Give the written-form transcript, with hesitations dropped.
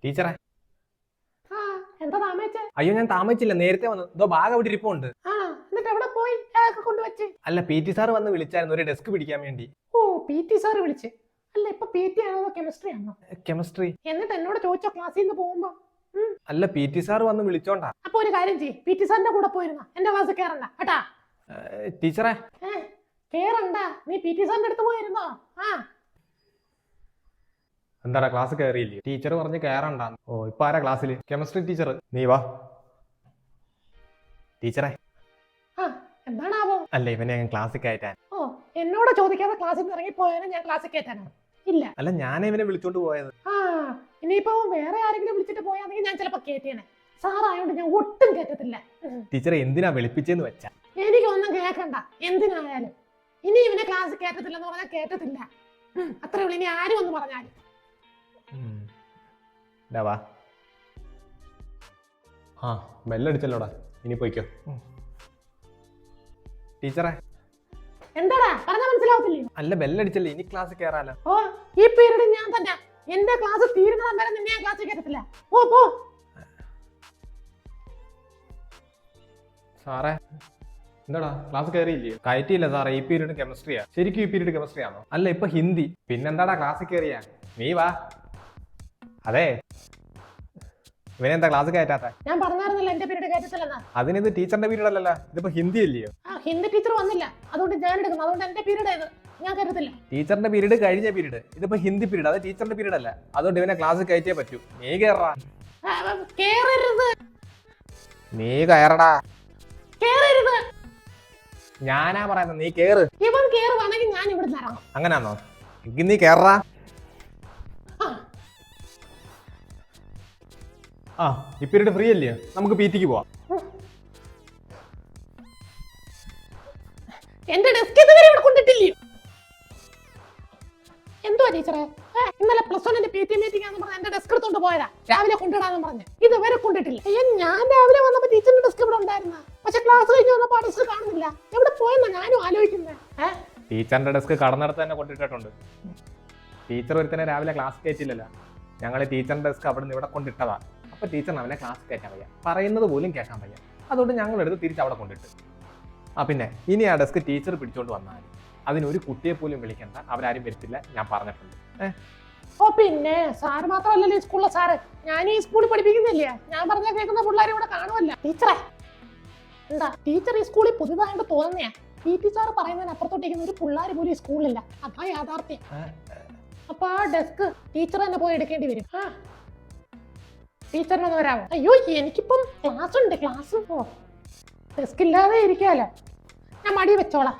ടീച്ചറെ. എന്താ താമസിച്ചേ? അയ്യോ, ഞാൻ താമസിച്ചില്ല, നേരത്തെ വന്നു. ഇതോ ബാഗ് അവിടെ ഇരിപ്പുണ്ട്. എന്നിട്ട് എവിടെ പോയി കൊണ്ടുവച്ച്? അല്ല, PT സാർ വന്ന് വിളിച്ചായിരുന്നു ഒരു ഡെസ്ക് പിടിക്കാൻ വേണ്ടി. ഓ, PT സാർ വിളിച്ച്. അല്ല, ഇപ്പൊ PT ആണോ കെമിസ്ട്രി ആണോ? കെമിസ്ട്രി. എന്നിട്ട് എന്നോട് ചോദിച്ചോ ക്ലാസ്സിൽ നിന്ന് പോകുമ്പോ? അല്ല, PT സാർ വന്ന് വിളിച്ചോണ്ടാ. അപ്പൊ ഒരു കാര്യം ചെയ്യ്, PT സാറിന്റെ കൂടെ പോയിരുന്ന എന്റെ ക്ലാസ് കേറണ്ട കേട്ടാ. ടീച്ചറെ കേറണ്ട, നീ PT സാറിന്റെ അടുത്ത് പോയിരുന്നോ? എന്താടാ, ക്ലാസ് കയറിയില്ലേ? ടീച്ചർ പറഞ്ഞ് കയറണ്ട. ഓ, ഇപ്പൊ ആരാ ക്ലാസ്സിൽ? Chemistry teacher. നീ വാ. ടീച്ചറെ. എന്താണാവോ? അല്ല, ഇവനെ ഞാൻ ക്ലാസ്സിൽ കയറ്റാൻ. ഓ, എന്നോട് ചോദിക്കാതെ ക്ലാസ്സിൽ നിന്ന് ഇറങ്ങി പോയാലും ഞാൻ ക്ലാസ്സിൽ കയറ്റാനോ? ഇല്ല. അല്ല, ഞാൻ ഇവനെ വിളിച്ചോണ്ട് പോയത്. ഇനിയിപ്പോ വേറെ ആരെങ്കിലും വിളിച്ചിട്ട് പോയാണെങ്കിൽ ഞാൻ ചിലപ്പോ കേറ്റേനെ. സാറായോണ്ട് ഞാൻ ഒട്ടും കേറ്റത്തില്ല. ടീച്ചറെ എന്തിനാ വിളിപ്പിച്ചെന്ന് വെച്ചാ? എനിക്കൊന്നും കേൾക്കണ്ട, എന്തിനായാലും. ഇനി ഇവനെ ക്ലാസ് കേറ്റത്തില്ലെന്ന് പറഞ്ഞാൽ കേറ്റത്തില്ല. അത്രേ ഉള്ളൂ. ഇനി ആരും ഒന്ന് പറഞ്ഞാലും. ബെല്ലടിച്ചല്ലോടാ, ഇനി പോയിക്കോ. ടീച്ചറെ. എന്താടാ പറഞ്ഞാ മനസ്സിലാവത്തില്ലേ? അല്ല, ബെല്ലടിച്ചല്ലേ, ഇനി ക്ലാസ് കേറാലോ. ഓ, ഈ പീരീഡ് ഞാൻ തന്നെ. എന്റെ ക്ലാസ് തീരുന്നതും വരെ നിന്നെ ഞാൻ ക്ലാസ്സിൽ കേറ്റത്തില്ല. പോ. സാറേ, എന്താടാ ക്ലാസ് കയറിയില്ലേ? കയറ്റിയില്ല സാറേ, ഈ പീരീഡ് കെമിസ്ട്രിയാ. ശരിക്കും ഈ പീരീഡ് കെമിസ്ട്രി ആണോ? അല്ല, ഇപ്പൊ ഹിന്ദി. പിന്നെന്താടാ ക്ലാസ്സിൽ കയറിയാ? നീ വാ. അതെ, ഇവനെന്താ ക്ലാസ് കയറ്റാത്ത? ഞാൻ പറഞ്ഞായിരുന്നല്ലോ എന്റെ പീരീഡ് കയറ്റത്തില്ലെന്നാ. അതിനിത് ടീച്ചറിന്റെ പീരീഡ് അല്ലല്ലോ, ഇതിപ്പോ ഹിന്ദി അല്ലയോ? ഹിന്ദി ടീച്ചർ വന്നില്ല, അതുകൊണ്ട് ഞാൻ എടുക്കുന്നു. അതുകൊണ്ട് എന്റെ പീരീഡ് ഞാൻ കയറ്റത്തില്ല. ടീച്ചറിന്റെ പീരീഡ് കഴിഞ്ഞ പീരീഡ്, ഇതിപ്പോ ഹിന്ദി പീരീഡ്. അത് ടീച്ചറിന്റെ പീരീഡ് അല്ല, അതുകൊണ്ട് ഇവനെ ക്ലാസ് കയറ്റിയേ പറ്റൂ. നീ കയറാ. കേറരുത്. നീ കയറടാ. കേറരുത്. ഞാനാ പറയുന്നത്, നീ കേറ്. ഇവൻ കേറുവാണെങ്കിൽ ഞാൻ ഇവിടുന്ന് ഇറങ്ങും. അങ്ങനാണോ? എങ്കിൽ നീ കേറാ. ഈ പീരീഡ് ഫ്രീ അല്ലയോ? നമുക്ക് PT-ക്ക് പോവാം. എന്റെ ഡെസ്ക് ഇതുവരെ ഇവിടെ കൊണ്ടിട്ടില്ലയോ? എന്തുവാ ടീച്ചറെ? ഇന്നലെ +1 PT മീറ്റിംഗ് ആണെന്ന് പറഞ്ഞ എന്റെ ഡെസ്ക് എടുത്തോണ്ട് പോയതാ. രാവിലെ കൊണ്ടിടാന്ന് പറഞ്ഞ് ഇതുവരെ കൊണ്ടിട്ടില്ല. ഞാൻ രാവിലെ വന്നപ്പോ ടീച്ചറിന്റെ ഡെസ്ക് ഇവിടെ ഉണ്ടായിരുന്ന, പക്ഷെ ക്ലാസ് കഴിഞ്ഞ് വന്നപ്പോ ആ ഡെസ്ക് കാണുന്നില്ല. എവിടെ പോയെന്നാ ഞാനും ആലോചിക്കുന്നത്. ടീച്ചറിന്റെ ഡെസ്ക് കടന്നിടത്ത് തന്നെ കൊണ്ടിട്ടിട്ടുണ്ട്. ടീച്ചർ ഒരുത്തനെ രാവിലെ ക്ലാസ് കയറ്റില്ലല്ലോ. ഞങ്ങൾ ടീച്ചറിന്റെ ഡെസ്ക് അവിടെ നിന്ന് ഇവിടെ കൊണ്ടിട്ടതാ. അപ്പൊ ടീച്ചറിന് അവനെ ക്ലാസ് കയറ്റാൻ വയ്യ, പറയുന്നത് പോലും കേൾക്കാൻ വയ്യ. അതുകൊണ്ട് ഞങ്ങളെടുത്ത് തിരിച്ച് അവിടെ കൊണ്ടിട്ട്. പിന്നെ ഇനി ആ ഡെസ്ക് ടീച്ചർ പിടിച്ചോണ്ട് വന്നാൽ അതിനൊരു കുട്ടിയെ പോലും വിളിക്കണ്ട, അവരാരും വരത്തില്ല, ഞാൻ പറഞ്ഞിട്ടുണ്ട്. ഓ, പിന്നെ സാറ് മാത്രമല്ലല്ലോ ഈ സ്കൂളിലെ സാറ്. ഞാൻ ഈ സ്കൂളിൽ പഠിപ്പിക്കുന്നില്ലേ, ഞാൻ പറഞ്ഞാൽ കേൾക്കുന്ന പിള്ളേരും ഇവിടെ കാണുമല്ലോ. ടീച്ചറെ, എന്താ ടീച്ചർ ഈ സ്കൂളിൽ പുതുതായിട്ട് തോന്നുന്നയാ? PT സാറ് പറയുന്നതിന് അപ്പുറത്തോട്ടിരിക്കുന്ന ഒരു പിള്ളേർ പോലും ഈ സ്കൂളിലില്ല. അതാ യാഥാർത്ഥ്യം. അപ്പൊ ആ ഡെസ്ക് ടീച്ചർ തന്നെ പോയി എടുക്കേണ്ടി വരും. ടീച്ചറിനൊന്ന് വരാമോ? അയ്യോ, എനിക്കിപ്പം ക്ലാസ് ഉണ്ട്. ക്ലാസ് ഡെസ്ക് ഇല്ലാതെ ഇരിക്കാലോ. ഞാൻ മടി വെച്ചോളാം.